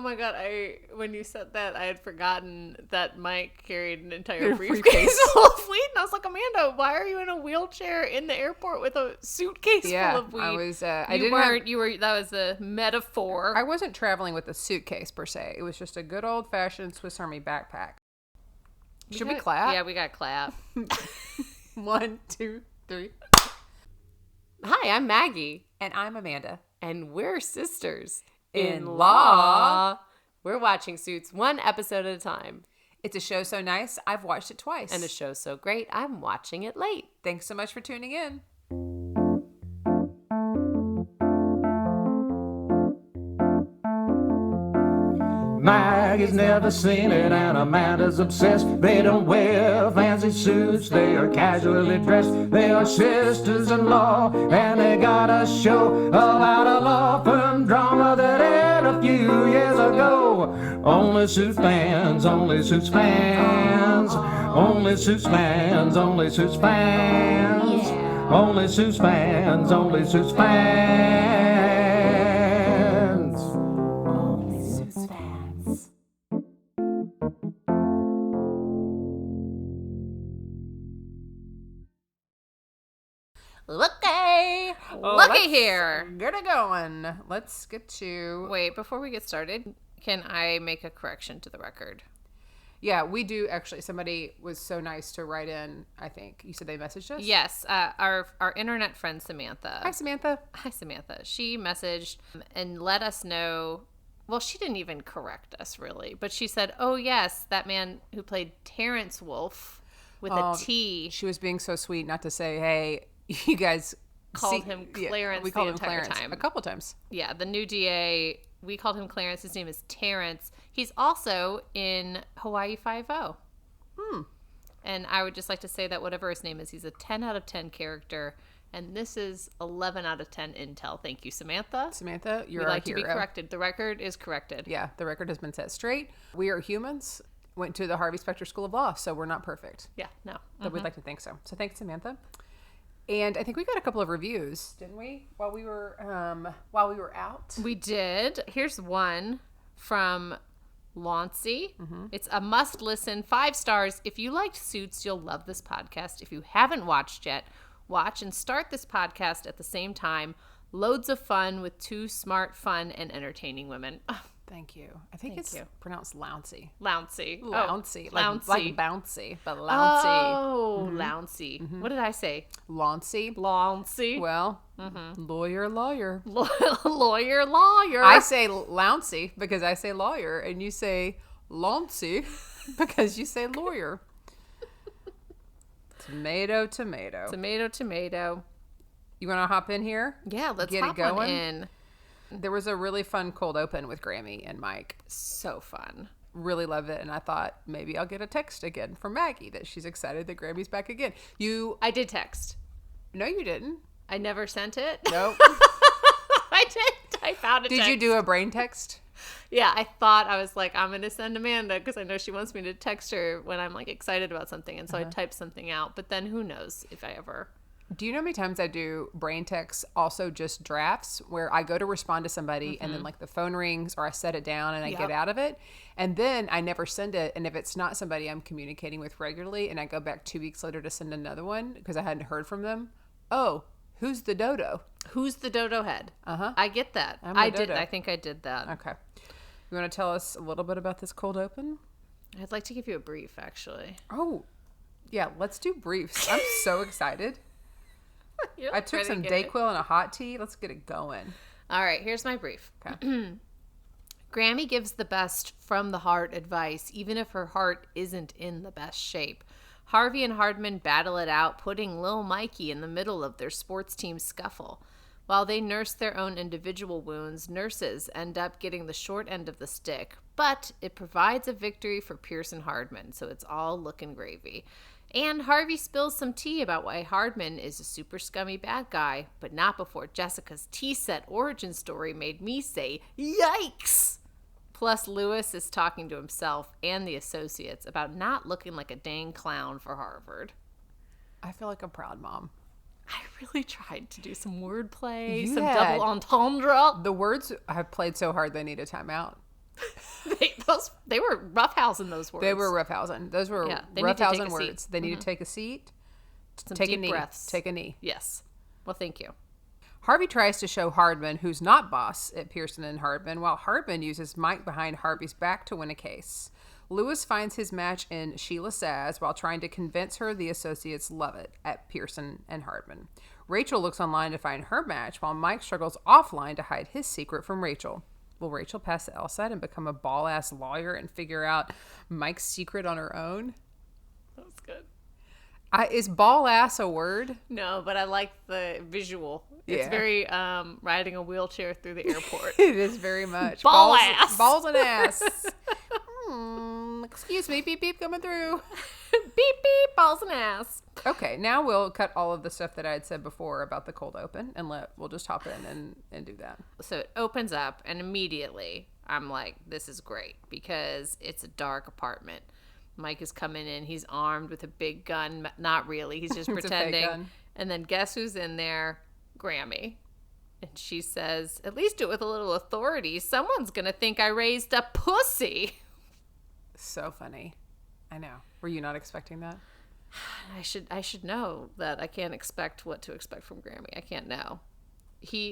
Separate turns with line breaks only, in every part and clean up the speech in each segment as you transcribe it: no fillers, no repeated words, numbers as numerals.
Oh my God, when you said that, I had forgotten that Mike carried an entire briefcase full of weed. And I was like, Amanda, why are you in a wheelchair in the airport with a suitcase full of weed?
I was,
that was a metaphor.
I wasn't traveling with a suitcase per se. It was just a good old fashioned Swiss Army backpack. Should we clap?
Yeah, we got to clap.
1, 2, 3.
Hi, I'm Maggie.
And I'm Amanda.
And we're sisters.
In law.
We're watching Suits one episode at a time.
It's a show so nice, I've watched it twice.
And a show so great, I'm watching it late.
Thanks so much for tuning in.
Maggie's never seen it and Amanda's obsessed. They don't wear fancy suits, they are casually dressed. They are sisters-in-law and they got a show about a law firm drama that aired a few years ago. Only Suits fans, only Suits fans, only Suits fans, only Suits fans, only Suits fans, only Suits fans.
Looky here.
Get it going. Let's get to...
Wait, before we get started, can I make a correction to the record?
Yeah, we do actually. Somebody was so nice to write in, I think. You said they messaged us?
Yes. Our internet friend, Samantha.
Hi, Samantha.
Hi, Samantha. She messaged and let us know. Well, she didn't even correct us, really. But she said, oh, yes, that man who played Terrence Wolfe with a T.
She was being so sweet not to say, hey, you guys...
called him Clarence
we called
the
him
entire
Clarence
time.
A couple times.
Yeah, the new DA, we called him Clarence. His name is Terrence. He's also in Hawaii Five-0. And I would just like to say that whatever his name is, he's a 10 out of 10 character. And this is 11 out of 10 intel. Thank you, Samantha.
Samantha, you're
We'd
our
like
hero.
to be corrected. The record is corrected.
Yeah, the record has been set straight. We are humans. Went to the Harvey Specter School of Law, so we're not perfect.
Yeah, no.
But we'd like to think so. So thanks, Samantha. And I think we got a couple of reviews, didn't we? While we were out.
We did. Here's one from Launcey. It's a must listen, 5 stars. If you liked Suits, you'll love this podcast. If you haven't watched yet, watch and start this podcast at the same time. Loads of fun with 2 smart, fun, and entertaining women.
Thank you. I think it's pronounced Louncey.
Louncey.
Louncey.
Louncey.
Like bouncy, but Louncey.
Oh, Louncey. What did I say?
Launcey.
Launcey.
Well, lawyer.
Lawyer.
I say Louncey because I say lawyer, and you say Launcey because you say lawyer. Tomato.
Tomato.
You want to hop in here?
Yeah, let's
get
hop
it going.
on in.
There was a really fun cold open with Grammy and Mike.
So fun.
Really loved it, and I thought maybe I'll get a text again from Maggie that she's excited that Grammy's back again.
I did text.
No, you didn't.
I never sent it.
Nope.
I did. I found it.
Did you do a brain text?
Yeah, I was like, I'm going to send Amanda because I know she wants me to text her when I'm like excited about something. And so I typed something out, but then who knows if I ever...
Do you know how many times I do brain texts, also just drafts, where I go to respond to somebody and then like the phone rings or I set it down and I get out of it. And then I never send it. And if it's not somebody I'm communicating with regularly and I go back 2 weeks later to send another one because I hadn't heard from them. Oh, who's the dodo?
Who's the dodo head? I get that. I think I did that.
Okay. You want to tell us a little bit about this cold open?
I'd like to give you a brief, actually.
Oh, yeah. Let's do briefs. I'm so excited. I took some Dayquil and a hot tea. Let's get it going.
All right, here's my brief.
Okay.
Grammy gives the best from the heart advice, even if her heart isn't in the best shape. Harvey and Hardman battle it out, putting Lil Mikey in the middle of their sports team scuffle. While they nurse their own individual wounds, nurses end up getting the short end of the stick. But it provides a victory for Pierce and Hardman, so it's all looking gravy. And Harvey spills some tea about why Hardman is a super scummy bad guy, but not before Jessica's tea-set origin story made me say, yikes! Plus, Lewis is talking to himself and the associates about not looking like a dang clown for Harvard.
I feel like a proud mom.
I really tried to do some wordplay,
You
some
had-
double entendre.
The words have played so hard they need a timeout.
They were roughhousing those words.
They were roughhousing. Those were roughhousing words. They need to take a seat, take a knee,
breaths.
take a knee.
Yes. Well, thank you.
Harvey tries to show Hardman who's not boss at Pearson and Hardman, while Hardman uses Mike behind Harvey's back to win a case. Lewis finds his match in Sheila Saz while trying to convince her the associates love it at Pearson and Hardman. Rachel looks online to find her match, while Mike struggles offline to hide his secret from Rachel. Will Rachel pass the LSAT and become a ball-ass lawyer and figure out Mike's secret on her own?
That was good.
Is ball-ass a word?
No, but I like the visual. It's very riding a wheelchair through the airport.
It is very much.
Ass.
Balls and ass. Excuse me, beep beep coming through.
Beep beep, balls and ass.
Okay, now we'll cut all of the stuff that I had said before about the cold open and we'll just hop in and do that.
So it opens up and immediately I'm like, this is great because it's a dark apartment. Mike is coming in. He's armed with a big gun. Not really. He's just pretending. And then guess who's in there? Grammy. And she says, at least do it with a little authority. Someone's going to think I raised a pussy.
So funny. I know. Were you not expecting that?
I should know that I can't expect what to expect from Grammy. I can't know.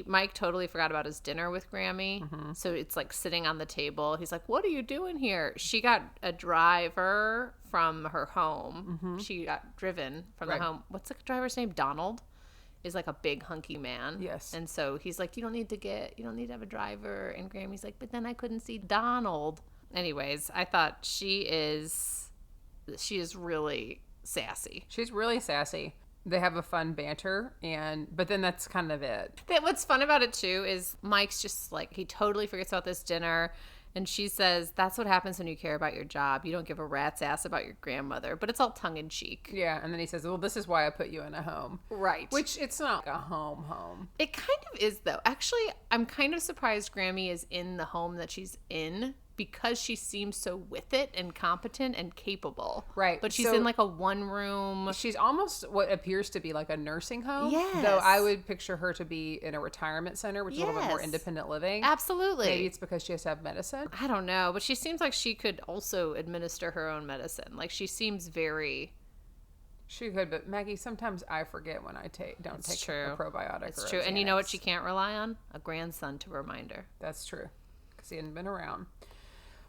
Mike totally forgot about his dinner with Grammy. Mm-hmm. So it's like sitting on the table. He's like, what are you doing here? She got a driver from her home. Mm-hmm. She got driven from the home. What's the driver's name? Donald is like a big hunky man.
Yes.
And so he's like, you don't need to have a driver. And Grammy's like, but then I couldn't see Donald. Anyways, I thought she is really sassy.
She's really sassy. They have a fun banter, but then that's kind of it.
What's fun about it too is Mike's just like, he totally forgets about this dinner, and she says, that's what happens when you care about your job. You don't give a rat's ass about your grandmother, but it's all tongue in cheek.
Yeah, and then he says, well, this is why I put you in a home.
Right.
Which it's not like a home.
It kind of is though. Actually, I'm kind of surprised Grammy is in the home that she's in, because she seems so with it and competent and capable.
Right.
But she's in like a one room.
She's almost what appears to be like a nursing home.
Yes.
Though I would picture her to be in a retirement center, which is a little bit more independent living.
Absolutely.
Maybe it's because she has to have medicine.
I don't know. But she seems like she could also administer her own medicine. Like she seems very...
She could, but Maggie, sometimes I forget when I don't take a probiotic.
It's true. And you know what she can't rely on? A grandson to remind her.
That's true. Because he hadn't been around.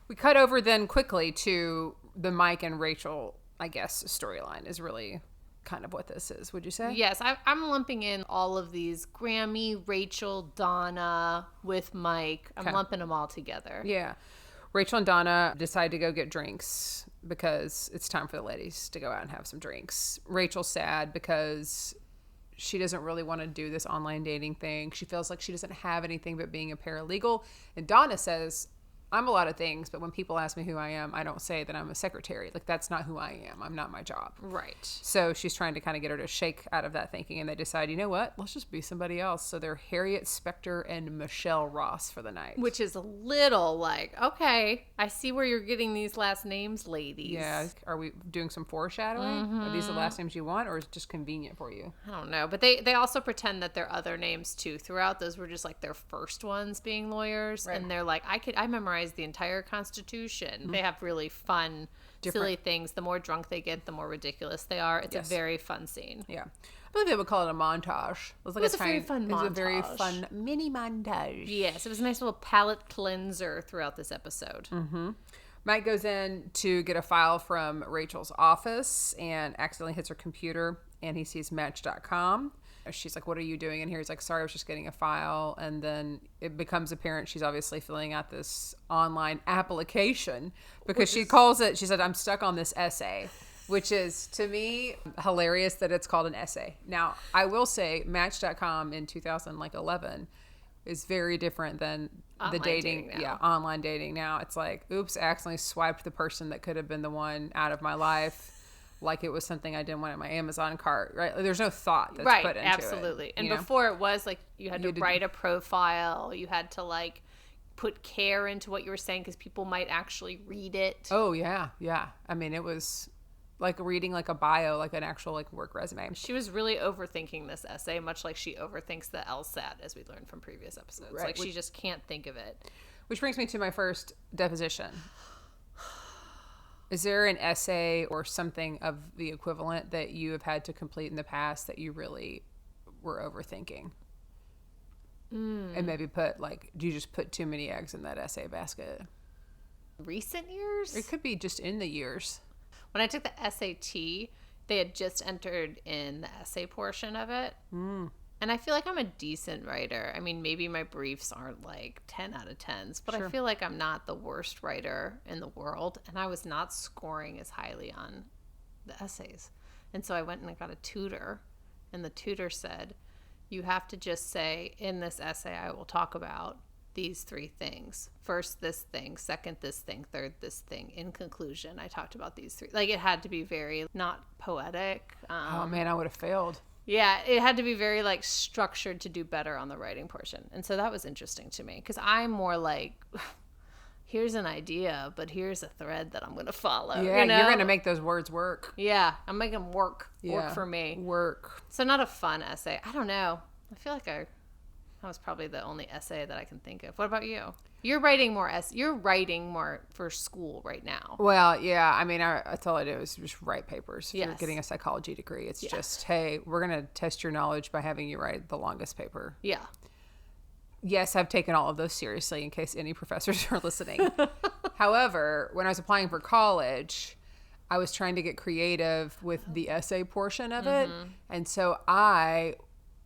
We cut over then quickly to the Mike and Rachel, I guess, storyline is really kind of what this is. Would you say?
Yes, I'm lumping in all of these. Grammy, Rachel, Donna with Mike. I'm lumping them all together.
Yeah. Rachel and Donna decide to go get drinks because it's time for the ladies to go out and have some drinks. Rachel's sad because she doesn't really want to do this online dating thing. She feels like she doesn't have anything but being a paralegal. And Donna says, I'm a lot of things, but when people ask me who I am, I don't say that I'm a secretary. Like, that's not who I am. I'm not my job.
Right.
So she's trying to kind of get her to shake out of that thinking, and they decide, you know what? Let's just be somebody else. So they're Harriet Specter and Michelle Ross for the night.
Which is a little like, okay, I see where you're getting these last names, ladies.
Yeah. Are we doing some foreshadowing? Mm-hmm. Are these the last names you want, or is it just convenient for you?
I don't know. But they also pretend that they're other names, too, throughout. Those were just, like, their first ones being lawyers. Right. And they're like, I memorized the entire Constitution. Mm-hmm. They have really fun, silly things. The more drunk they get, the more ridiculous they are. It's a very fun scene.
Yeah. I believe they would call it a montage.
It was a very fun montage.
It was a very fun mini montage.
Yes, it was a nice little palate cleanser throughout this episode.
Mm-hmm. Mike goes in to get a file from Rachel's office and accidentally hits her computer, and he sees Match.com. She's like, what are you doing in here? He's like, sorry, I was just getting a file. And then it becomes apparent she's obviously filling out this online application because she said, I'm stuck on this essay, which is, to me, hilarious that it's called an essay. Now, I will say Match.com in 2011 is very different than the dating. Yeah, online dating now. It's like, oops, I accidentally swiped the person that could have been the one out of my life. Like it was something I didn't want in my Amazon cart, right? There's no thought that's put into it.
Right, absolutely. And before it was like you had to write a profile. You had to like put care into what you were saying because people might actually read it.
Oh, yeah, yeah. I mean, it was like reading like a bio, like an actual like work resume.
She was really overthinking this essay, much like she overthinks the LSAT, as we learned from previous episodes. Right. Like she just can't think of it.
Which brings me to my first deposition. Is there an essay or something of the equivalent that you have had to complete in the past that you really were overthinking? And maybe do you just put too many eggs in that essay basket?
Recent years?
It could be just in the years.
When I took the SAT, they had just entered in the essay portion of it. And I feel like I'm a decent writer. I mean, maybe my briefs aren't like 10 out of 10s, but I feel like I'm not the worst writer in the world. And I was not scoring as highly on the essays. And so I went and I got a tutor. And the tutor said, you have to just say, in this essay, I will talk about these 3 things. First, this thing. Second, this thing. Third, this thing. In conclusion, I talked about these 3. Like, it had to be very not poetic.
Oh, man, I would have failed.
Yeah, it had to be very, like, structured to do better on the writing portion. And so that was interesting to me because I'm more like, here's an idea, but here's a thread that I'm going to follow.
Yeah, you're going to make those words work.
Yeah, I'm making them work for me.
Work.
So not a fun essay. I don't know. I feel like that was probably the only essay that I can think of. What about you? You're writing more You're writing more for school right now.
Well, yeah. I mean, that's all I do is just write papers. If
Yes.
you're getting a psychology degree, it's just, hey, we're going to test your knowledge by having you write the longest paper.
Yeah.
Yes, I've taken all of those seriously in case any professors are listening. However, when I was applying for college, I was trying to get creative with the essay portion of it. And so I'm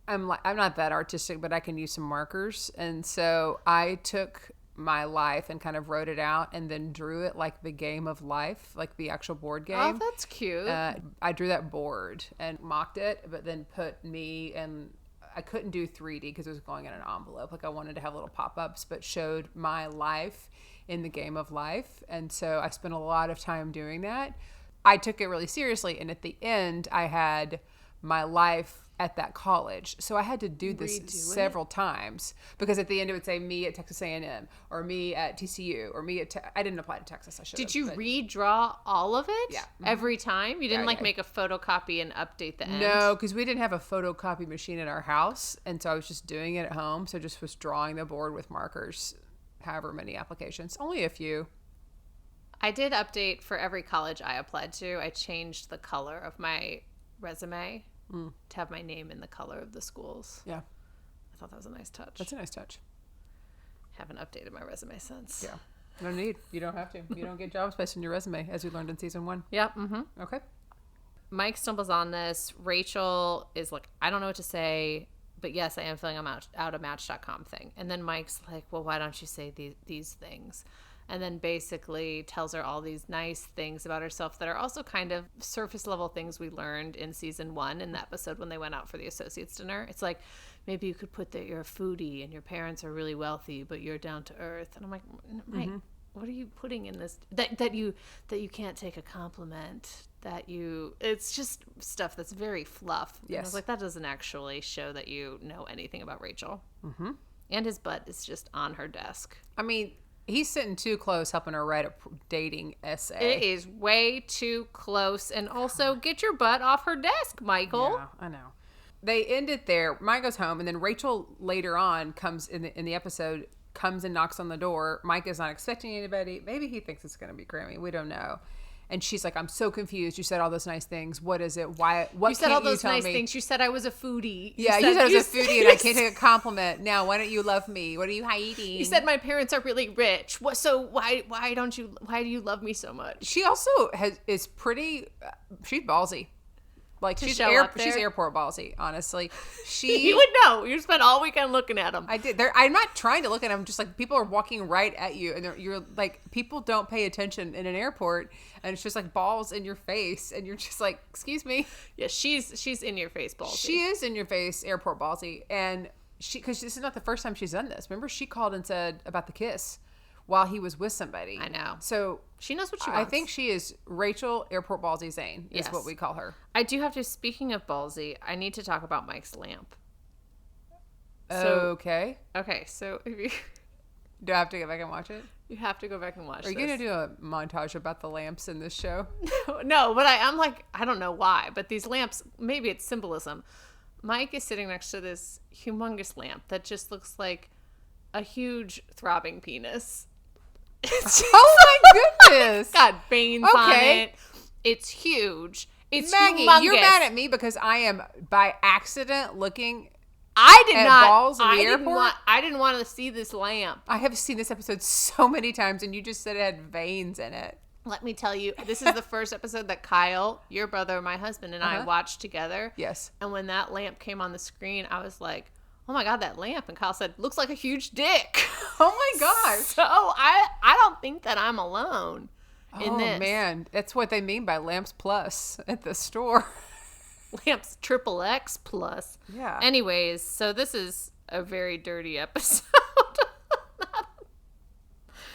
not that artistic, but I can use some markers. And so I took my life and kind of wrote it out and then drew it like the game of life, like the actual board game.
Oh, that's cute.
I drew that board and mocked it, but then put me, and I couldn't do 3D because it was going in an envelope. Like I wanted to have little pop-ups, but showed my life in the game of life. And so I spent a lot of time doing that. I took it really seriously. And at the end, I had my life at that college. So I had to do this several times because at the end it would say me at Texas A&M or me at TCU or me at I didn't apply to Texas. I should have.
Did you redraw all of it?
Yeah.
Every time? You didn't make a photocopy and update the end?
No, because we didn't have a photocopy machine in our house. And so I was just doing it at home. So just was drawing the board with markers, however many applications. Only a few.
I did update for every college I applied to. I changed the color of my resume to have my name in the color of the schools.
Yeah.
I thought that was a nice touch.
That's a nice touch.
Haven't updated my resume since.
Yeah. No need. You don't have to. You don't get jobs based on your resume, as we learned in season 1.
Yep. Mm-hmm.
Okay.
Mike stumbles on this. Rachel is like, I don't know what to say, but yes, I am filling out a Match.com thing. And then Mike's like, well, why don't you say these things? And then basically tells her all these nice things about herself that are also kind of surface level things we learned in season 1 in the episode when they went out for the associates dinner. It's like, maybe you could put that you're a foodie and your parents are really wealthy, but you're down to earth. And I'm like, Mike, what are you putting in this? That you can't take a compliment. It's just stuff that's very fluff.
Yes.
And I was like, that doesn't actually show that you know anything about Rachel. Mm-hmm. And his butt is just on her desk.
I mean, he's sitting too close helping her write a dating essay.
It is way too close. And also, get your butt off her desk, Michael.
Yeah, I know. They end it there. Mike goes home, and then Rachel later on comes in the episode, comes and knocks on the door. Mike is not expecting anybody. Maybe he thinks it's going to be Grammy. We don't know. And she's like, I'm so confused. You said all those nice things. What is it? Why? What
you said all those nice
me?
things. You said I was a foodie.
You said I was a foodie and I can't take a compliment. Now, why don't you love me? What are you hiding?
You said my parents are really rich. What? So why do you love me so much?
She also is pretty. She's ballsy. Like she's airport ballsy. Honestly,
you would know. You spent all weekend looking at them.
I did. I'm not trying to look at them. Just like people are walking right at you, and you're like, people don't pay attention in an airport, and it's just like balls in your face, and you're just like, excuse me.
Yeah, she's in your face ballsy.
She is in your face airport ballsy, and because this is not the first time she's done this. Remember, she called and said about the kiss while he was with somebody.
I know.
So
she knows what she wants.
I think she is Rachel Airport Ballsy Zane is what we call her.
I do have to, speaking of ballsy, I need to talk about Mike's lamp.
Okay,
so
do I have to go back and watch it?
You have to go back and watch
Are you going to do a montage about the lamps in this show?
No, but I'm like, I don't know why, but these lamps, maybe it's symbolism. Mike is sitting next to this humongous lamp that just looks like a huge throbbing penis.
Oh my goodness.
It's got veins on it. It's huge. It's
Maggie,
humongous.
you're mad at me because I am by accident looking
balls
in the airport?
I didn't want to see this lamp.
I have seen this episode so many times, and you just said it had veins in it.
Let me tell you, this is the first episode that Kyle, your brother, my husband, and I watched together.
Yes.
And when that lamp came on the screen, I was like, oh my God, that lamp. And Kyle said, looks like a huge dick.
Oh my gosh.
So I don't think that I'm alone in this.
Oh man, that's what they mean by Lamps Plus at the store.
Lamps XXX plus.
Yeah.
Anyways, so this is a very dirty episode.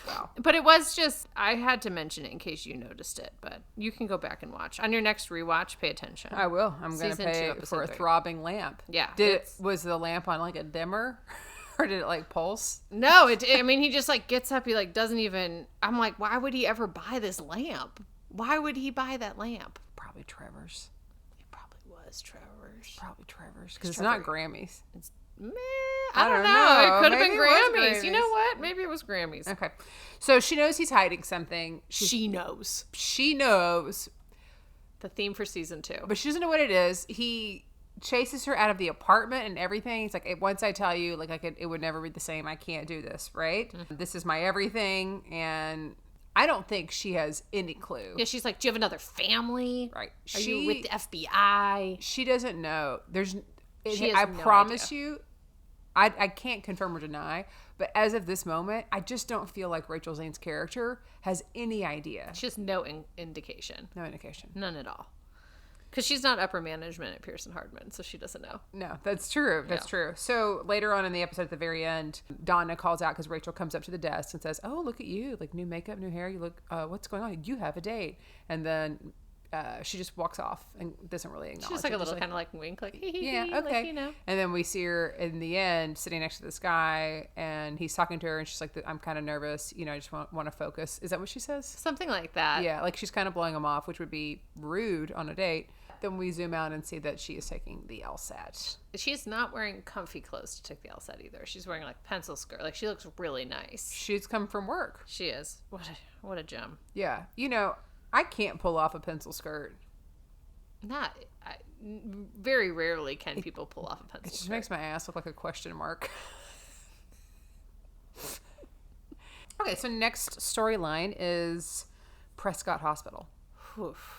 Wow.
But it was just, I had to mention it in case you noticed it. But you can go back and watch. On your next rewatch, pay attention.
I will. I'm going to
Season
pay
2,
for
episode
a
3.
throbbing lamp.
Yeah.
Was the lamp on like a dimmer? Or did it like pulse?
No, I mean, he just like gets up. He like doesn't even, I'm like, why would he ever buy this lamp? Why would he buy that lamp?
Probably Trevor's.
It probably was Trevor's.
Probably Trevor's. Because it's not Grammy's.
It's, I don't know. It could have been
Maybe it was
Grammys. You know
Grammys.
what? Maybe it was Grammys.
Okay. So she knows he's hiding something.
She knows.
She knows.
The theme for season 2.
But she doesn't know what it is. He chases her out of the apartment and everything. He's like, once I tell you, like, it would never be the same. I can't do this, right? Mm-hmm. This is my everything. And I don't think she has any clue.
Yeah, she's like, do you have another family?
Right.
Are you with the FBI?
She doesn't know.
She has
I
no
promise
idea.
you, I can't confirm or deny, but as of this moment, I just don't feel like Rachel Zane's character has any idea.
She has no indication.
No indication.
None at all. Because she's not upper management at Pearson Hardman, so she doesn't know.
No, that's true. That's true. So later on in the episode, at the very end, Donna calls out because Rachel comes up to the desk and says, "Oh, look at you! Like new makeup, new hair. You look. What's going on? You have a date." And then she just walks off and doesn't really acknowledge.
She's just like
it.
a little kind of like wink, like
yeah, okay.
like, you know.
And then we see her in the end sitting next to this guy, and he's talking to her, and she's like, "I'm kind of nervous. You know, I just want to focus." Is that what she says?
Something like that.
Yeah, like she's kind of blowing him off, which would be rude on a date. Then we zoom out and see that she is taking the LSAT.
She's not wearing comfy clothes to take the LSAT either. She's wearing like pencil skirt. Like she looks really nice.
She's come from work.
She is. What a gem.
Yeah. You know, I can't pull off a pencil skirt.
Very rarely can people pull off a pencil skirt.
It just makes my ass look like a question mark. Okay, so next storyline is Prescott Hospital.
Oof.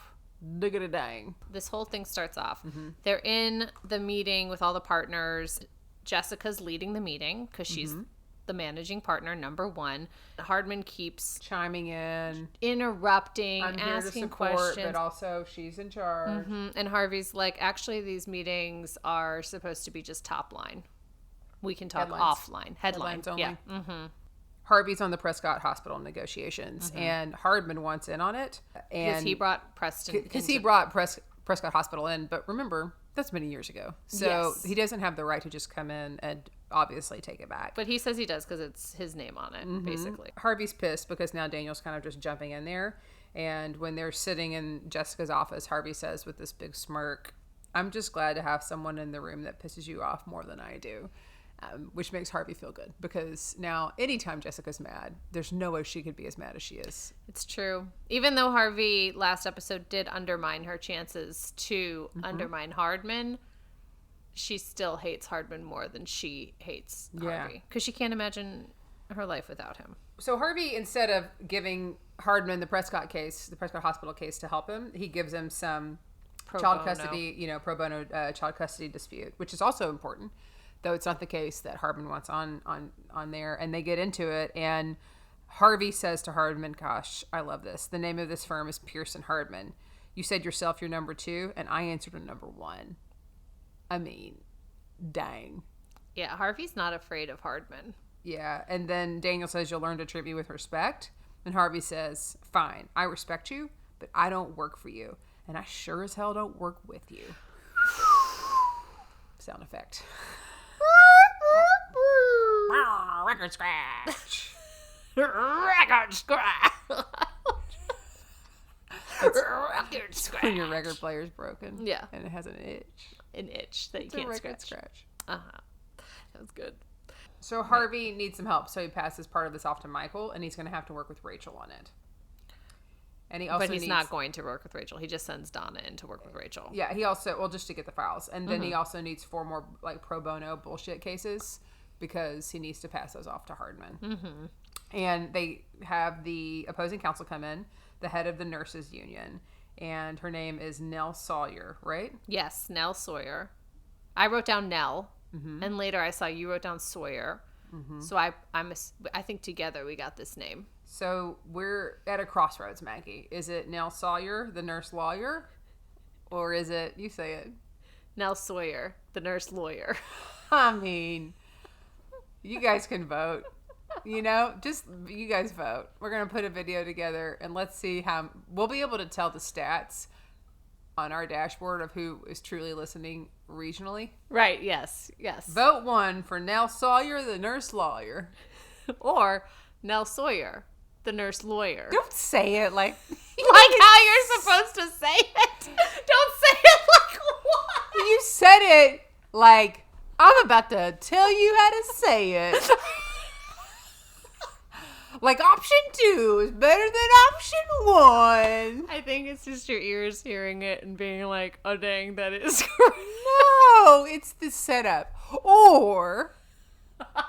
Diggity dang.
This whole thing starts off. Mm-hmm. They're in the meeting with all the partners. Jessica's leading the meeting because she's the managing partner, number 1. Hardman keeps
chiming in,
interrupting,
I'm
asking
here to support,
questions.
but also she's in charge.
Mm-hmm. And Harvey's like, actually, these meetings are supposed to be just top line. We can talk offline. Headlines only. Yeah. Mm-hmm.
Harvey's on the Prescott Hospital negotiations, and Hardman wants in on it.
Because he brought Preston.
Because he brought Prescott Hospital in, but remember, that's many years ago. So he doesn't have the right to just come in and obviously take it back.
But he says he does because it's his name on it, basically.
Harvey's pissed because now Daniel's kind of just jumping in there. And when they're sitting in Jessica's office, Harvey says with this big smirk, "I'm just glad to have someone in the room that pisses you off more than I do." Which makes Harvey feel good because now anytime Jessica's mad, there's no way she could be as mad as she is.
It's true. Even though Harvey last episode did undermine her chances to undermine Hardman, she still hates Hardman more than she hates Harvey because she can't imagine her life without him.
So Harvey, instead of giving Hardman the Prescott Hospital case to help him, he gives him some child custody, pro bono child custody dispute, which is also important. Though it's not the case that Hardman wants on there. And they get into it. And Harvey says to Hardman, gosh, I love this. The name of this firm is Pearson Hardman. You said yourself you're number 2, and I answered a number 1. I mean, dang.
Yeah, Harvey's not afraid of Hardman.
Yeah. And then Daniel says you'll learn to treat me with respect. And Harvey says, fine, I respect you, but I don't work for you. And I sure as hell don't work with you. Sound effect. Record scratch.
Record scratch.
Record scratch. When your record player's broken.
Yeah.
And it has an itch.
An itch that
It's
you can't
a record
scratch.
scratch.
Uh-huh. That was good.
So Harvey needs some help, so he passes part of this off to Michael, and he's going to have to work with Rachel on it. And
but he's not going to work with Rachel. He just sends Donna in to work with Rachel.
Yeah, he also, well, just to get the files. And then he also needs 4 more, like, pro bono bullshit cases because he needs to pass those off to Hardman. Mm-hmm. And they have the opposing counsel come in, the head of the nurses union. And her name is Nell SAWyer, right?
Yes, Nell SAWyer. I wrote down Nell, and later I saw you wrote down SAWyer. Mm-hmm. So I think together we got this name.
So we're at a crossroads, Maggie. Is it Nell SAWyer, the nurse lawyer? Or is it, you say it,
Nell SAWyer, the nurse lawyer?
I mean, you guys can vote. You know, just you guys vote. We're going to put a video together and let's see how we'll be able to tell the stats on our dashboard of who is truly listening regionally.
Right, yes.
Vote 1 for Nell SAWyer, the nurse lawyer.
Or Nell SAWyer, the nurse lawyer.
Don't say it like
how you're supposed to say it. Don't say it like what?
You said it like I'm about to tell you how to say it. Like option 2 is better than option 1.
I think it's just your ears hearing it and being like, oh dang, that is correct.
No, it's the setup. Or,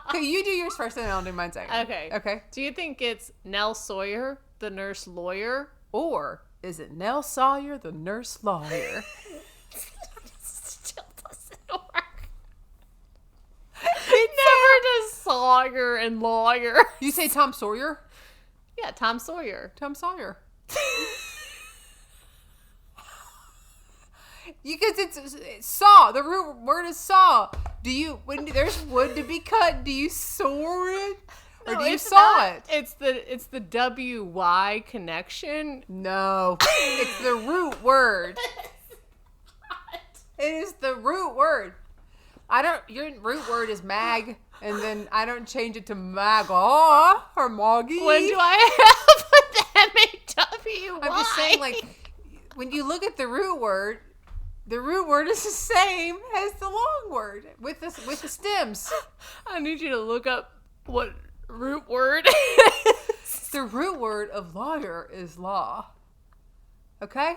okay, you do yours first and I'll do mine second.
Okay. Do you think it's Nell SAWyer, the nurse lawyer?
Or is it Nell SAWyer, the nurse lawyer?
Still doesn't work. It never does Sawyer and lawyer.
You say Tom Sawyer?
Yeah, Tom Sawyer.
Tom Sawyer. Because it's saw. The root word is saw. Do you, when there's wood to be cut, do you saw it? Or do you saw it?
It's the W-Y connection.
No. It's the root word. It is the root word. Your root word is mag, and then I don't change it to Maga or Maggie.
When do I put the M-A-W-Y?
I'm just saying, like, when you look at the root word is the same as the long word with the stems.
I need you to look up what root word is.
The root word of lawyer is law. Okay?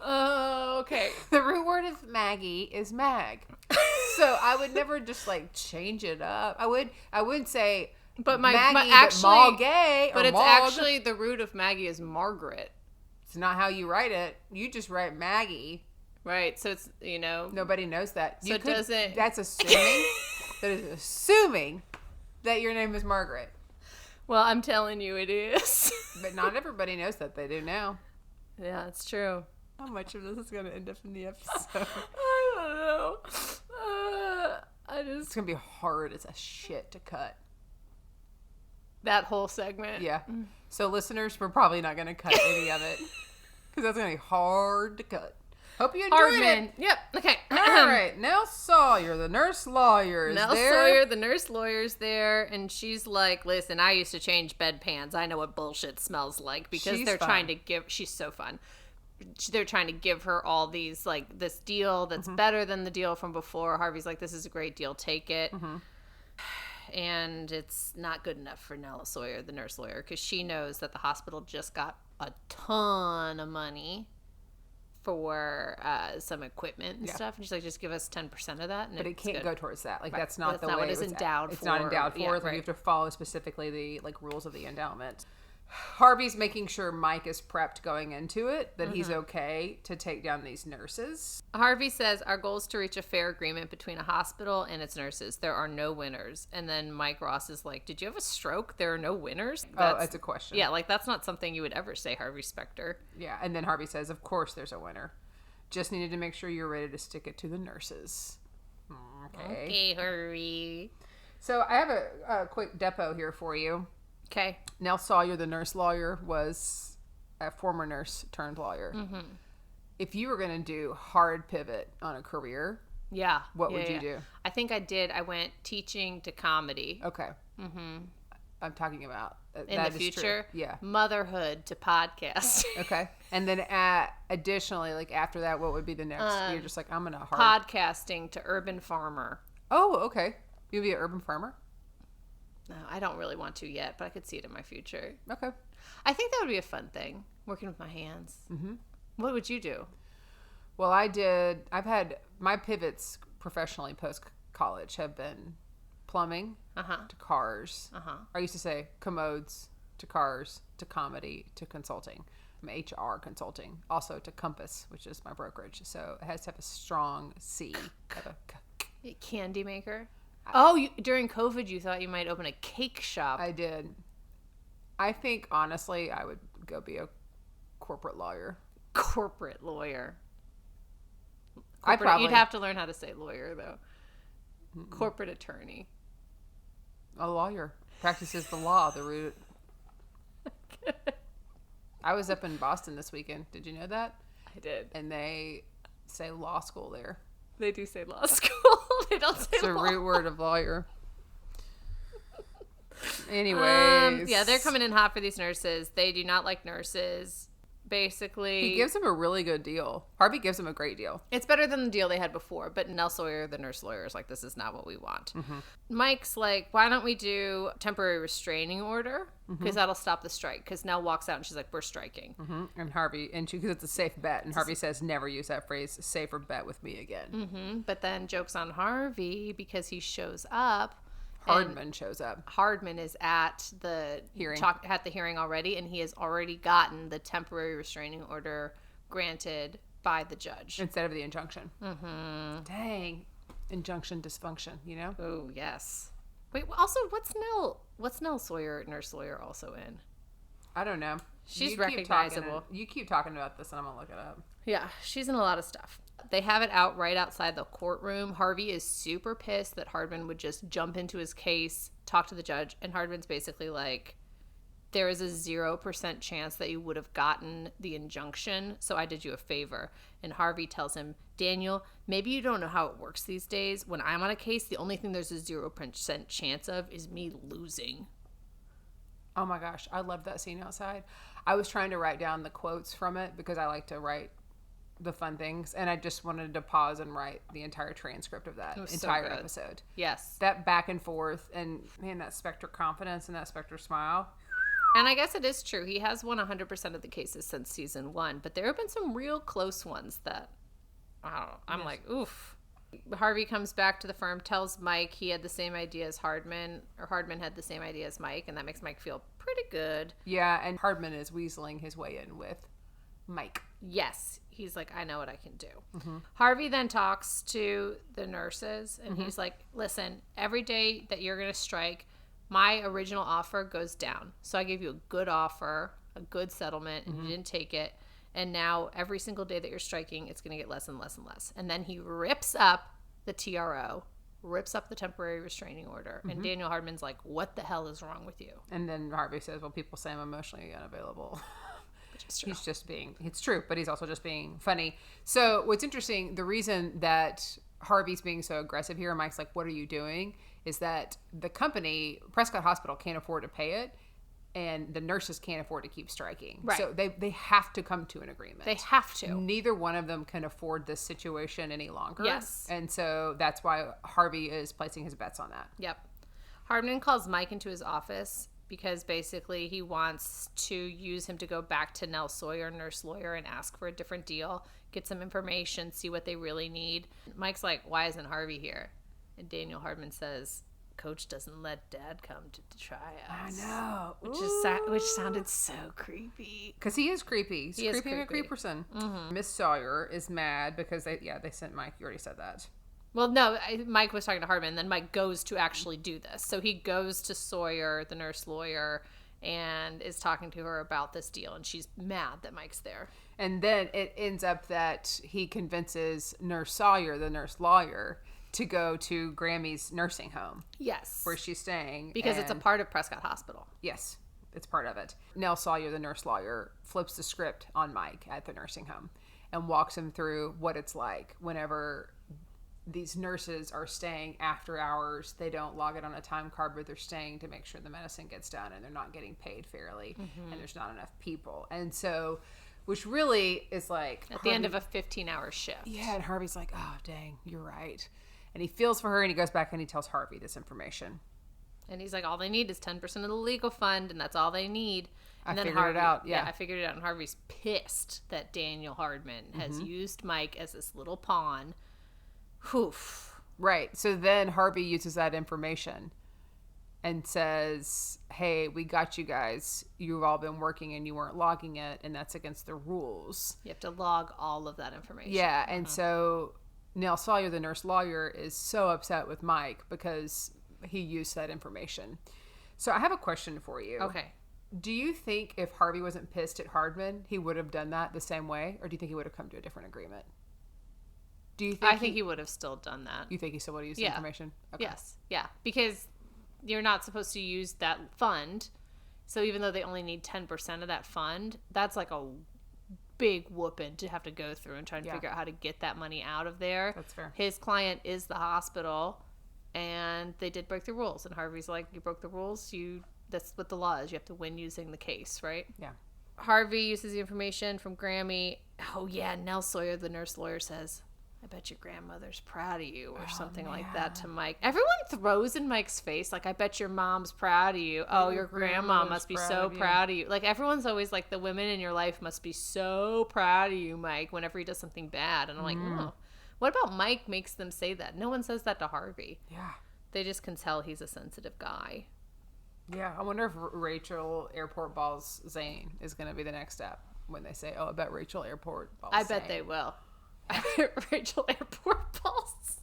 Okay.
The root word of Maggie is mag. So I would never just like change it up. I would say Maggie, but
it's actually the root of Maggie is Margaret.
It's not how you write it. You just write Maggie.
Right. So it's,
nobody knows that.
So doesn't.
That's assuming. That is assuming that your name is Margaret.
Well, I'm telling you it is.
But not everybody knows that. They do now.
Yeah, it's true.
How much of this is going to end up in the episode?
I don't know.
It's going to be hard as a shit to cut.
That whole segment?
Yeah. So listeners, we're probably not going to cut any of it. Because that's going to be hard to cut. Hope you enjoyed it.
Yep. Okay.
All right. Nell SAWyer, the nurse lawyer, is there.
Nell SAWyer, the nurse lawyer's there, and she's like, "Listen, I used to change bedpans. I know what bullshit smells like." Because they're trying to give. She's so fun. They're trying to give her all these like this deal that's better than the deal from before. Harvey's like, "This is a great deal. Take it." Mm-hmm. And it's not good enough for Nell SAWyer, the nurse lawyer, because she knows that the hospital just got a ton of money for some equipment and stuff, and she's like, just give us 10% of that. And
but it can't go towards that. Like, that's not the
way
what
it's endowed for.
It's not endowed for.
Yeah,
like, you have to follow specifically the like rules of the endowment. Harvey's making sure Mike is prepped going into it, that he's okay to take down these nurses.
Harvey says, our goal is to reach a fair agreement between a hospital and its nurses. There are no winners. And then Mike Ross is like, did you have a stroke? There are no winners?
That's a question.
Yeah, like that's not something you would ever say, Harvey Specter.
Yeah, and then Harvey says, of course there's a winner. Just needed to make sure you're ready to stick it to the nurses.
Okay, Harvey.
So I have a quick depo here for you.
Okay.
Nell SAWyer, the nurse lawyer, was a former nurse turned lawyer. Mm-hmm. If you were going to do hard pivot on a career, what would you do?
I think I did. I went teaching to comedy.
Okay. Mm-hmm. I'm talking about
in the future.
True. Yeah.
Motherhood to podcast.
Okay. And then additionally, like after that, what would be the next? You're just like, I'm going to
podcasting to urban farmer.
Oh, okay. You'd be an urban farmer?
No, I don't really want to yet, but I could see it in my future.
Okay.
I think that would be a fun thing, working with my hands. Mm-hmm. What would you do?
Well, I've had my pivots professionally post-college have been plumbing to cars. I used to say commodes to cars to comedy to consulting. I'm HR consulting. Also to Compass, which is my brokerage. So it has to have a strong C.
Candy maker? Oh, during COVID, you thought you might open a cake shop.
I did. I think, honestly, I would go be a corporate lawyer.
Corporate lawyer.
You'd
You'd have to learn how to say lawyer, though. Corporate attorney.
A lawyer. Practices the law, the root. I was up in Boston this weekend. Did you know that?
I did.
And they say law school there.
They do say law school. They don't say
It's a
law.
root word of lawyer. Anyways.
Yeah, they're coming in hot for these nurses. They do not like nurses. Basically,
he gives them a really good deal. Harvey gives them a great deal.
It's better than the deal they had before. But Nell SAWyer, the nurse lawyer, is like, this is not what we want. Mike's like, why don't we do temporary restraining order? Because that'll stop the strike. Because Nell walks out and she's like, we're striking.
And Harvey, because it's a safe bet. And Harvey says, never use that phrase, safe or bet with me again.
But then joke's on Harvey because he shows up.
Hardman shows up.
Hardman is at the hearing already, and he has already gotten the temporary restraining order granted by the judge
instead of the injunction. Dang, injunction dysfunction. You know?
Oh yes. Wait. Also, what's Nell SAWyer, nurse lawyer, also in?
I don't know.
She's recognizable.
You keep talking about this, and I'm gonna look it up.
Yeah, she's in a lot of stuff. They have it out right outside the courtroom. Harvey is super pissed that Hardman would just jump into his case, talk to the judge, and Hardman's basically like, there is a 0% chance that you would have gotten the injunction, so I did you a favor. And Harvey tells him, Daniel, maybe you don't know how it works these days. When I'm on a case, the only thing there's a 0% chance of is me losing.
Oh my gosh, I love that scene outside. I was trying to write down the quotes from it because I like to write the fun things, and I just wanted to pause and write the entire transcript of that entire episode.
Yes.
That back and forth, and man, that Spectre confidence and that Spectre smile.
And I guess it is true. He has won 100% of the cases since season 1, but there have been some real close ones that, I'm like, oof. Harvey comes back to the firm, tells Mike he had the same idea as Hardman, or Hardman had the same idea as Mike, and that makes Mike feel pretty good.
Yeah, and Hardman is weaseling his way in with Mike.
Yes. He's like, I know what I can do. Harvey then talks to the nurses, and he's like, listen, every day that you're going to strike, my original offer goes down. So I gave you a good offer, a good settlement, and you didn't take it. And now every single day that you're striking, it's going to get less and less and less. And then he rips up the TRO, rips up the temporary restraining order. And Daniel Hardman's like, what the hell is wrong with you?
And then Harvey says, well, people say I'm emotionally unavailable.
He's
just being, it's true, but he's also just being funny. So what's interesting, the reason that Harvey's being so aggressive here, and Mike's like, what are you doing? Is that the company, Prescott Hospital, can't afford to pay it, and the nurses can't afford to keep striking.
Right.
So they have to come to an agreement.
They have to.
Neither one of them can afford this situation any longer.
Yes.
And so that's why Harvey is placing his bets on that.
Yep. Hardman calls Mike into his office because basically he wants to use him to go back to Nell SAWyer, nurse lawyer, and ask for a different deal, get some information, see what they really need. Mike's like, why isn't Harvey here? And Daniel Hardman says, Coach doesn't let Dad come to try us.
I know.
Which sounded so creepy.
Because he is creepy. He's
He is
creepy. A creepy person. Miss SAWyer is mad because they sent Mike. You already said that.
Well, no, Mike was talking to Hardman, and then Mike goes to actually do this. So he goes to SAWyer, the nurse lawyer, and is talking to her about this deal, and she's mad that Mike's there.
And then it ends up that he convinces Nurse SAWyer, the nurse lawyer, to go to Grammy's nursing home.
Yes.
Where she's staying.
Because it's a part of Prescott Hospital.
Yes, it's part of it. Nell SAWyer, the nurse lawyer, flips the script on Mike at the nursing home and walks him through what it's like whenever these nurses are staying after hours. They don't log it on a time card, but they're staying to make sure the medicine gets done, and they're not getting paid fairly, and there's not enough people. And so, which really is like...
At the end of a 15-hour shift.
Yeah, and Harvey's like, oh, dang, you're right. And he feels for her, and he goes back and he tells Harvey this information.
And he's like, all they need is 10% of the legal fund, and that's all they need. And
I figured it out. Yeah,
I figured it out. And Harvey's pissed that Daniel Hardman has used Mike as this little pawn. Oof.
Right. So then Harvey uses that information and says, hey, we got you guys. You've all been working and you weren't logging it, and that's against the rules.
You have to log all of that information.
Yeah. And so Nell SAWyer, the nurse lawyer, is so upset with Mike because he used that information. So I have a question for you.
Okay.
Do you think if Harvey wasn't pissed at Hardman, he would have done that the same way? Or do you think he would have come to a different agreement? Do you think
I think he would have still done that.
You think he still would have used the information? Okay.
Yes. Yeah. Because you're not supposed to use that fund. So even though they only need 10% of that fund, that's like a big whooping to have to go through and try and figure out how to get that money out of there.
That's fair.
His client is the hospital, and they did break the rules. And Harvey's like, you broke the rules. That's what the law is. You have to win using the case, right?
Yeah.
Harvey uses the information from Grammy. Oh, yeah. Nell SAWyer, the nurse lawyer, says, I bet your grandmother's proud of you, or something like that to Mike. Everyone throws in Mike's face, like, I bet your mom's proud of you. Oh, your grandma must be so proud of you. Like, everyone's always like, the women in your life must be so proud of you, Mike, whenever he does something bad. And I'm like, oh. What about Mike makes them say that? No one says that to Harvey.
Yeah.
They just can tell he's a sensitive guy.
Yeah, I wonder if Rachel Airport Balls Zane is going to be the next step when they say, oh, I bet Rachel Airport Balls
I bet they will. I bet Rachel Airport Balls.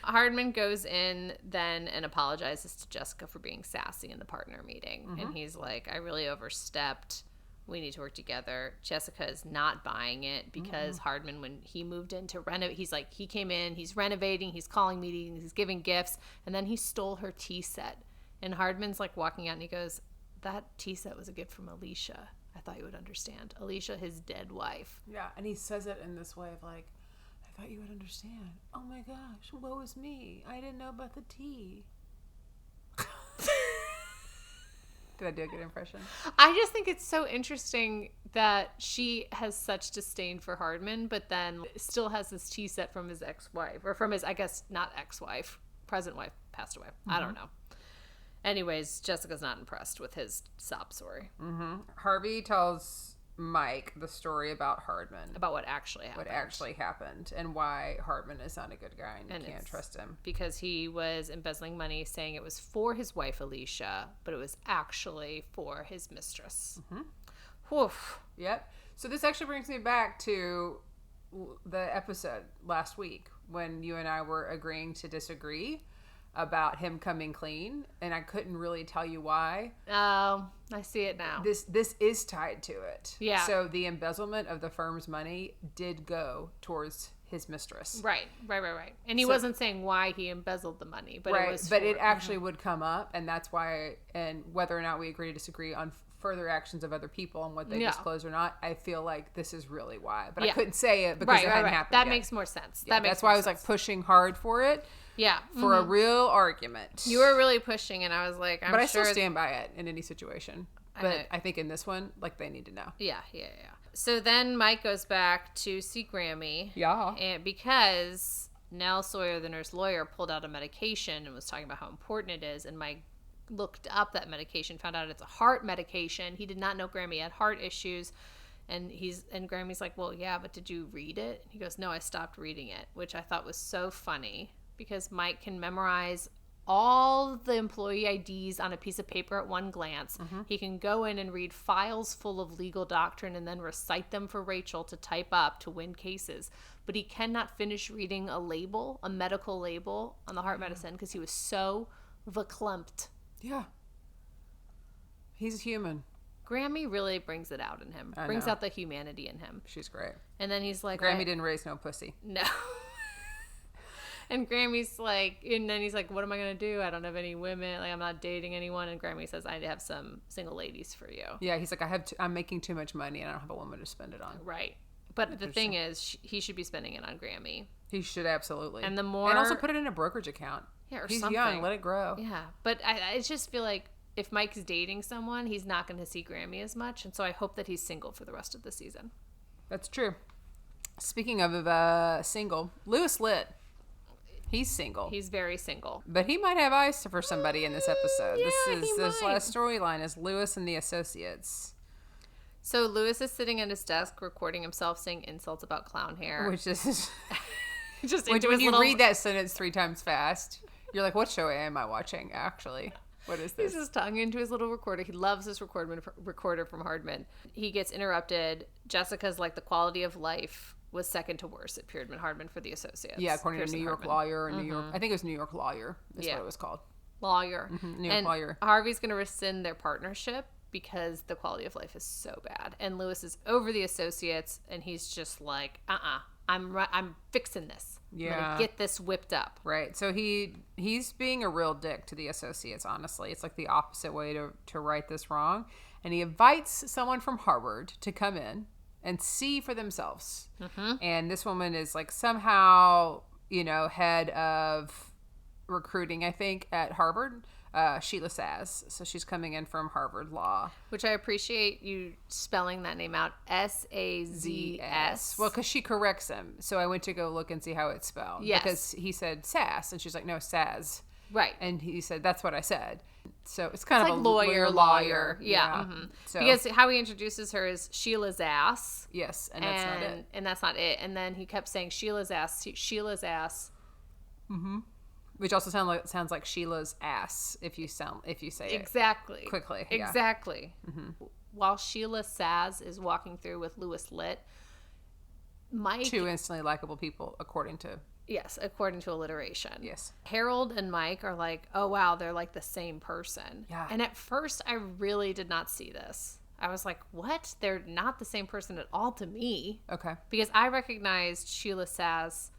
Hardman goes in then and apologizes to Jessica for being sassy in the partner meeting. And he's like, I really overstepped. We need to work together. Jessica is not buying it because Hardman, when he moved in to renovate, he's like, he came in, he's renovating, he's calling meetings, he's giving gifts, and then he stole her tea set. And Hardman's like walking out and he goes, that tea set was a gift from Alicia. I thought you would understand. Alicia, his dead wife.
Yeah, and he says it in this way of like, I thought you would understand. Oh my gosh, woe is me. I didn't know about the tea. Did I do a good impression?
I just think it's so interesting that she has such disdain for Hardman, but then still has this tea set from his ex-wife, or from his, I guess, not ex-wife, present wife passed away. I don't know. Anyways, Jessica's not impressed with his sob story.
Harvey tells Mike the story about Hardman.
About what actually happened.
What actually happened and why Hardman is not a good guy and you can't trust him.
Because he was embezzling money, saying it was for his wife, Alicia, but it was actually for his mistress. Woof.
Yep. So this actually brings me back to the episode last week when you and I were agreeing to disagree about him coming clean, and I couldn't really tell you why.
Oh, I see it now.
This is tied to it.
Yeah.
So the embezzlement of the firm's money did go towards his mistress.
Right. And he wasn't saying why he embezzled the money, but
right.
it was.
But it actually would come up, and that's why. And whether or not we agree to disagree on further actions of other people and what they disclose or not, I feel like this is really why. But I couldn't say it because it hadn't happened
That
yet.
makes more sense.
Yeah, that's why I was like pushing hard for it.
Yeah.
For a real argument.
You were really pushing, and I was like,
But I still stand by it in any situation. But I think in this one, like, they need to know.
Yeah. So then Mike goes back to see Grammy.
Yeah.
And because Nell SAWyer, the nurse lawyer, pulled out a medication and was talking about how important it is, and Mike looked up that medication, found out it's a heart medication. He did not know Grammy had heart issues. And Grammy's like, well, yeah, but did you read it? He goes, no, I stopped reading it, which I thought was so funny. Because Mike can memorize all the employee IDs on a piece of paper at one glance. He can go in and read files full of legal doctrine and then recite them for Rachel to type up to win cases. But he cannot finish reading a medical label on the heart medicine because he was so verklempt.
Yeah. He's human.
Grammy really brings it out in him. Brings out the humanity in him.
She's great.
And then he's like...
Grammy didn't raise no pussy.
No. And Grammy's like, and then he's like, what am I going to do? I don't have any women. Like, I'm not dating anyone. And Grammy says, I have some single ladies for you.
Yeah, he's like, I'm making too much money and I don't have a woman to spend it on.
Right. But the thing is, he should be spending it on Grammy.
He should, absolutely.
And the more...
And also put it in a brokerage account.
Yeah, or
he's
something.
Young, let it grow.
Yeah. But I just feel like if Mike's dating someone, he's not going to see Grammy as much. And so I hope that he's single for the rest of the season.
That's true. Speaking of single, Lewis Litt. He's single.
He's very single.
But he might have eyes for somebody in this episode.
Yeah,
This last storyline is Lewis and the Associates.
So Lewis is sitting at his desk recording himself saying insults about clown hair.
Which is...
Just
when you read that sentence 3 times fast, you're like, what show am I watching, actually? What is this?
He's just tongue into his little recorder. He loves this recorder from Hardman. He gets interrupted. Jessica's like, the quality of life was second to worst at Hardman for the Associates.
Yeah, according
Pearson
to New York
Hardman.
Lawyer. New York. I think it was New York Lawyer is what it was called.
Lawyer.
New York
and
Lawyer.
Harvey's going to rescind their partnership because the quality of life is so bad. And Lewis is over the Associates, and he's just like, I'm fixing this.
Yeah.
I'm gonna get this whipped up.
Right. So he's being a real dick to the Associates, honestly. It's like the opposite way to right this wrong. And he invites someone from Harvard to come in and see for themselves. And this woman is like somehow, head of recruiting, I think, at Harvard. Sheila Saz. So she's coming in from Harvard Law.
Which I appreciate you spelling that name out. S-A-Z-S.
Well, because she corrects him. So I went to go look and see how it's spelled.
Yes.
Because he said Sass. And she's like, no, Saz.
Right.
And he said, that's what I said. So it's kind of
like
a
lawyer. Yeah. Mm-hmm.
So,
because how he introduces her is Sheila's ass.
yes, and that's not it.
And that's not it. And then he kept saying Sheila's ass.
Which also sounds like Sheila's ass if you say
Exactly.
it quickly. Yeah.
Exactly. While Sheila Saz is walking through with Lewis Litt, Mike...
2 instantly likable people, according to...
Yes, according to alliteration.
Yes.
Harold and Mike are like, oh, wow, they're like the same person.
Yeah.
And at first, I really did not see this. I was like, what? They're not the same person at all to me.
Okay.
Because I recognized Sheila Saz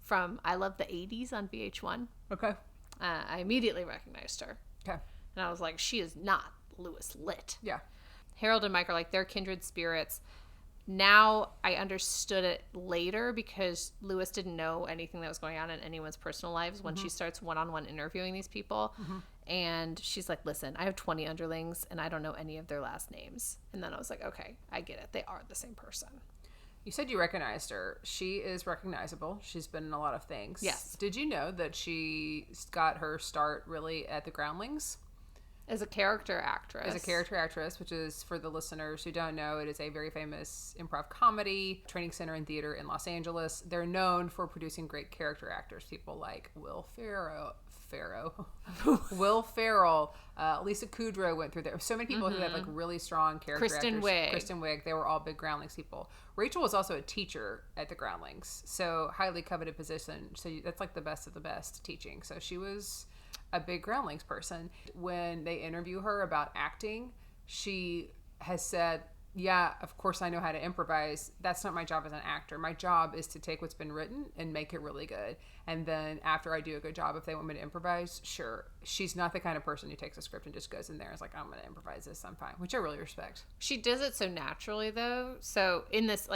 from I Love the 80s on VH1.
Okay.
I immediately recognized her.
Okay.
And I was like, she is not Lewis Litt.
Yeah.
Harold and Mike are like, they're kindred spirits. Now I understood it later because Lewis didn't know anything that was going on in anyone's personal lives when she starts one-on-one interviewing these people. And she's like, listen, I have 20 underlings and I don't know any of their last names. And then I was like, okay, I get it. They are the same person.
You said you recognized her. She is recognizable. She's been in a lot of things.
Yes.
Did you know that she got her start really at the Groundlings?
As a character actress.
As a character actress, which is, for the listeners who don't know, it is a very famous improv comedy training center and theater in Los Angeles. They're known for producing great character actors. People like Will Ferrell, Lisa Kudrow went through there. So many people who have like really strong character
Kristen
actors. Kristen Wiig. They were all big Groundlings people. Rachel was also a teacher at the Groundlings, so highly coveted position. So that's like the best of the best teaching. So she was a big Groundlings person. When they interview her about acting, she has said, yeah, of course I know how to improvise. That's not my job as an actor. My job is to take what's been written and make it really good. And then after I do a good job, if they want me to improvise, sure. She's not the kind of person who takes a script and just goes in there and is like, I'm going to improvise this, I'm fine, which I really respect.
She does it so naturally, though. So in this,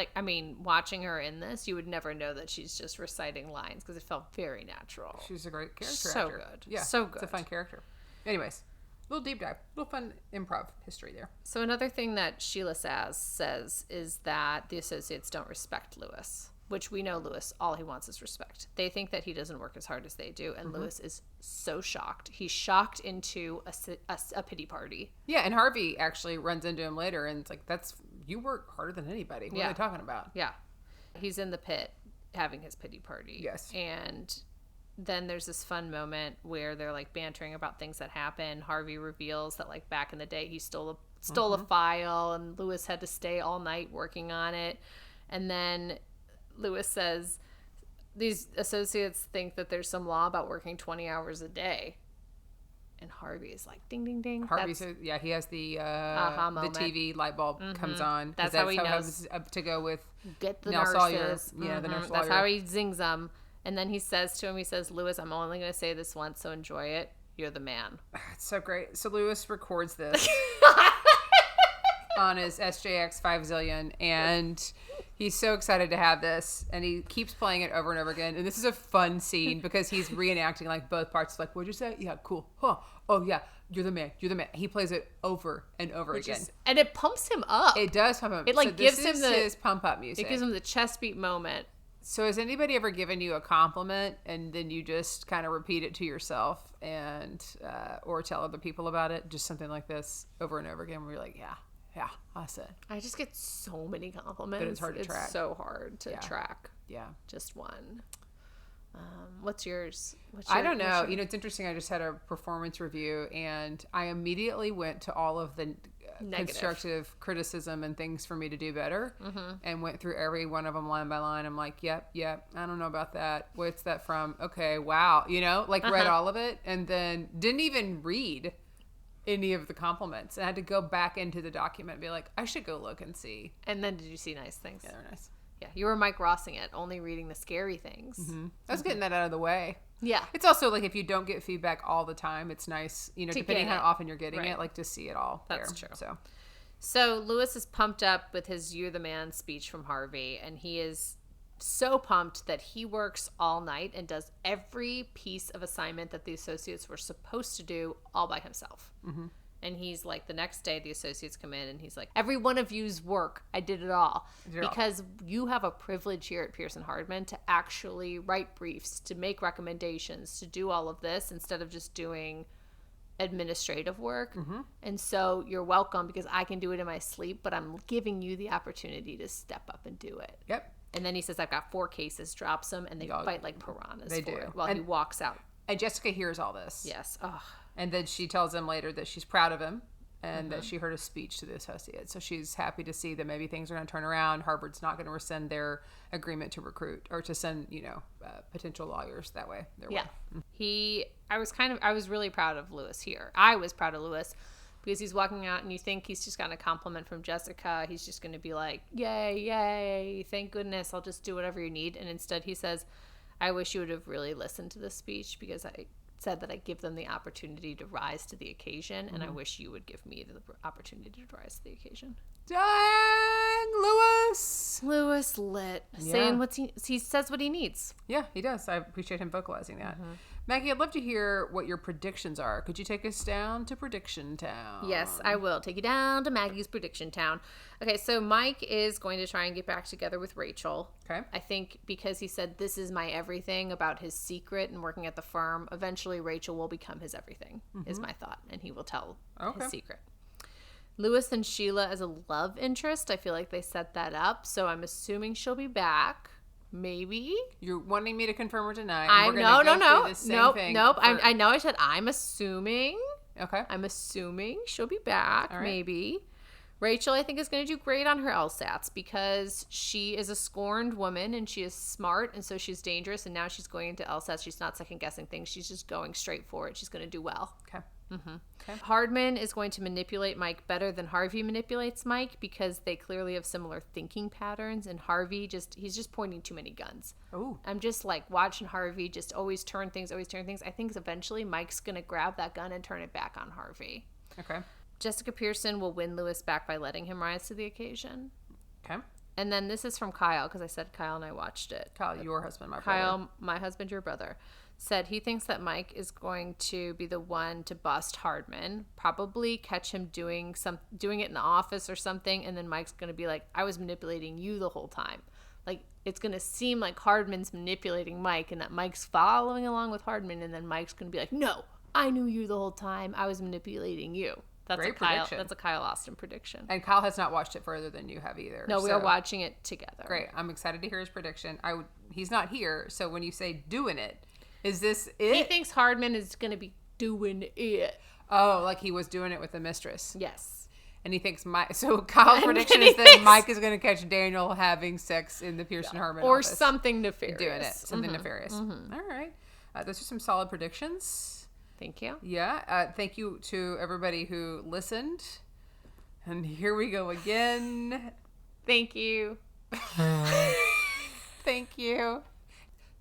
watching her in this, you would never know that she's just reciting lines because it felt very natural.
She's a great character
So
actor.
good.
Yeah,
So good.
It's a fun character. Anyways, little deep dive, little fun improv history there.
So another thing that Sheila Saz says is that the Associates don't respect Lewis, which we know Lewis, all he wants is respect. They think that he doesn't work as hard as they do, and Lewis is so shocked. He's shocked into a pity party.
Yeah, and Harvey actually runs into him later, and it's like, you work harder than anybody. What are they talking about?
Yeah. He's in the pit having his pity party.
Yes.
And then there's this fun moment where they're like bantering about things that happen. Harvey reveals that like back in the day he stole a file and Lewis had to stay all night working on it. And then Lewis says these associates think that there's some law about working 20 hours a day. And Harvey is like, ding, ding, ding.
Harvey says, yeah, he has the
moment.
the TV light bulb comes on.
That's how he knows.
To go with
get the
Nell
nurses.
SAWyer. Yeah, the nurse
That's
lawyer.
how he zings them. And then he says to him, Lewis, I'm only going to say this once, so enjoy it. You're the man.
It's so great. So Lewis records this on his SJX 5 zillion, and he's so excited to have this, and he keeps playing it over and over again. And this is a fun scene because he's reenacting like both parts. Like, what'd you say? Yeah, cool. Huh. Oh yeah, you're the man. You're the man. He plays it over and over again,
and it pumps him up.
It does pump him.
It like
so
gives
this
him
is
the
his pump up music.
It gives him the chest beat moment
So has anybody ever given you a compliment and then you just kind of repeat it to yourself and or tell other people about it? Just something like this over and over again where you're like, yeah, I said.
I just get so many compliments.
But it's hard to track.
It's so hard to track.
Yeah.
Just one. What's yours?
I don't know. It's interesting. I just had a performance review and I immediately went to all of the constructive criticism and things for me to do better and went through every one of them line by line. I'm like, yep. I don't know about that. What's that from? Okay. Wow. Read all of it and then didn't even read any of the compliments. I had to go back into the document and be like, I should go look and see.
And then did you see nice things?
Yeah, they're nice.
Yeah, you were Mike Rossing it, only reading the scary things.
I was getting that out of the way.
Yeah.
It's also like if you don't get feedback all the time, it's nice, depending how often you're getting it, like to see it all.
That's true.
So
Lewis is pumped up with his "You're the Man" speech from Harvey, and he is so pumped that he works all night and does every piece of assignment that the associates were supposed to do all by himself. And he's like, the next day the associates come in and he's like, every one of you's work, I did it all. Because you have a privilege here at Pearson Hardman to actually write briefs, to make recommendations, to do all of this instead of just doing administrative work. And so you're welcome because I can do it in my sleep, but I'm giving you the opportunity to step up and do it.
Yep.
And then he says, I've got 4 cases, drops them, and they fight like piranhas
they
for
do.
it while he walks out.
And Jessica hears all this.
Yes. Oh.
And then she tells him later that she's proud of him and that she heard a speech to the associates. So she's happy to see that maybe things are going to turn around. Harvard's not going to rescind their agreement to recruit or to send, potential lawyers that way.
I was really proud of Lewis here. I was proud of Lewis because he's walking out and you think he's just gotten a compliment from Jessica. He's just going to be like, yay, thank goodness. I'll just do whatever you need. And instead he says, I wish you would have really listened to this speech because I said that I give them the opportunity to rise to the occasion, and I wish you would give me the opportunity to rise to the occasion.
Dang, Lewis!
Lewis lit. Saying he says what he needs.
Yeah, he does. I appreciate him vocalizing that. Maggie, I'd love to hear what your predictions are. Could you take us down to Prediction Town?
Yes, I will. Take you down to Maggie's Prediction Town. Okay, so Mike is going to try and get back together with Rachel.
Okay.
I think because he said, this is my everything about his secret and working at the firm, eventually Rachel will become his everything, is my thought, and he will tell his secret. Lewis and Sheila as a love interest, I feel like they set that up, so I'm assuming she'll be back. Maybe.
You're wanting me to confirm or deny?
No. Nope.
For...
I know I said I'm assuming.
Okay.
I'm assuming she'll be back.
Right.
Maybe. Rachel, I think, is going to do great on her LSATs because she is a scorned woman and she is smart, and so she's dangerous, and now she's going into LSATs. She's not second-guessing things. She's just going straight for it. She's going to do well.
Okay.
Okay. Hardman is going to manipulate Mike better than Harvey manipulates Mike because they clearly have similar thinking patterns, and Harvey he's just pointing too many guns.
Oh.
I'm just like watching Harvey just always turn things. I think eventually Mike's going to grab that gun and turn it back on Harvey.
Okay.
Jessica Pearson will win Lewis back by letting him rise to the occasion.
Okay.
And then this is from Kyle because I said Kyle and I watched it.
Kyle, your husband, my brother.
Kyle, my husband, your brother, said he thinks that Mike is going to be the one to bust Hardman, probably catch him doing it in the office or something, and then Mike's going to be like, I was manipulating you the whole time. Like, it's going to seem like Hardman's manipulating Mike and that Mike's following along with Hardman, and then Mike's going to be like, no, I knew you the whole time. I was manipulating you. That's
Great
a Kyle.
prediction.
That's a Kyle Austin prediction.
And Kyle has not watched it further than you have either.
No, we are watching it together.
Great. I'm excited to hear his prediction. He's not here, so when you say doing it, is this it?
He thinks Hardman is going to be doing it.
Oh, like he was doing it with the mistress.
Yes.
And he thinks so Kyle's prediction is that Mike is going to catch Daniel having sex in the Pearson Hardman
or
office.
Something nefarious.
Doing it. Something nefarious. All right. Those are some solid predictions.
Thank you.
Yeah. Thank you to everybody who listened. And here we go again.
Thank you.
Thank you.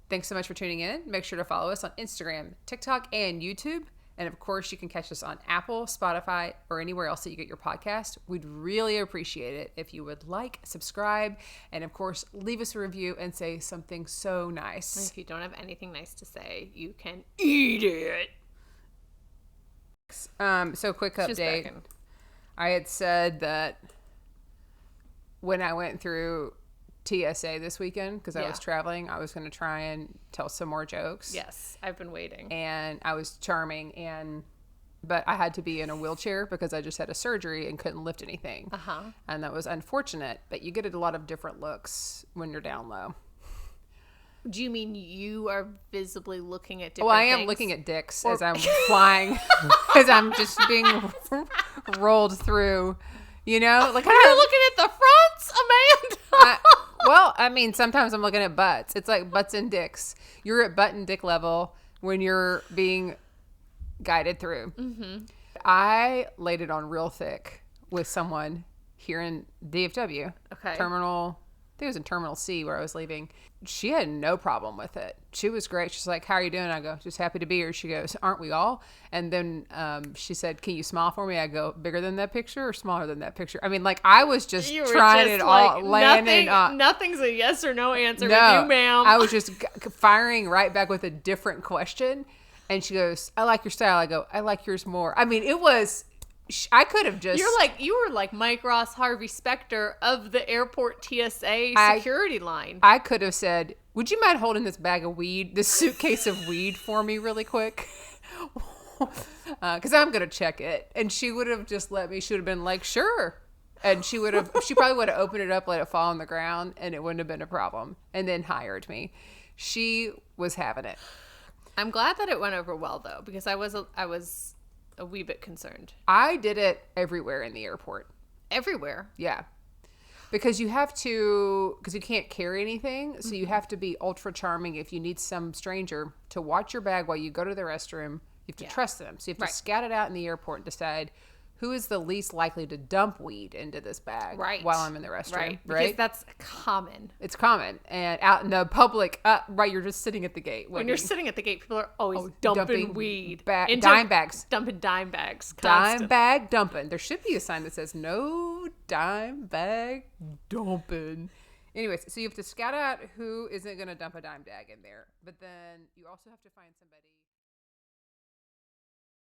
Thanks so much for tuning in. Make sure to follow us on Instagram, TikTok, and YouTube. And of course, you can catch us on Apple, Spotify, or anywhere else that you get your podcast. We'd really appreciate it if you would like, subscribe, and of course, leave us a review and say something so nice.
And if you don't have anything nice to say, you can eat it.
So quick update. I had said that when I went through TSA this weekend because I
Yeah.
was traveling. I was going to try and tell some more jokes.
Yes, I've been waiting.
And I was charming, but I had to be in a wheelchair because I just had a surgery and couldn't lift anything. And that was unfortunate, but you get a lot of different looks when you're down low.
Do you mean you are visibly looking at different
Well, I am
things?
looking at dicks as I'm flying, as I'm just being rolled through, you know? Like,
You're looking at the fronts, Amanda.
well, I mean, sometimes I'm looking at butts. It's like butts and dicks. You're at butt and dick level when you're being guided through. I laid it on real thick with someone here in DFW.
Okay.
I think it was in Terminal C where I was leaving. She had no problem with it. She was great. She's like, how are you doing? I go, just happy to be here. She goes, aren't we all? And then she said, can you smile for me? I go, bigger than that picture or smaller than that picture? I mean, like, I was just
You were
trying
just
it
like,
all, landing
nothing's a yes or no answer with
No,
you, ma'am.
I was just firing right back with a different question. And she goes, I like your style. I go, I like yours more. I mean, it was... I could have just...
You were like Mike Ross, Harvey Specter of the airport TSA security line.
I could have said, would you mind holding this bag of weed, this suitcase of weed for me really quick? Because I'm going to check it. And she would have just let me. She would have been like, sure. And she probably would have opened it up, let it fall on the ground, and it wouldn't have been a problem. And then hired me. She was having it.
I'm glad that it went over well, though, because I was a wee bit concerned.
I did it everywhere in the airport.
Everywhere.
Yeah. Because you can't carry anything. So you have to be ultra charming. If you need some stranger to watch your bag while you go to the restroom, you have to trust them. So you have to scout it out in the airport and decide who is the least likely to dump weed into this bag while I'm in the restroom.
Right. Because that's common.
It's common. And out in the public, you're just sitting at the gate.
When you're sitting at the gate, people are always dumping weed.
Dime bags.
Dumping dime bags.
Dime bag dumping. There should be a sign that says no dime bag dumping. Anyways, so you have to scout out who isn't going to dump a dime bag in there. But then you also have to find somebody.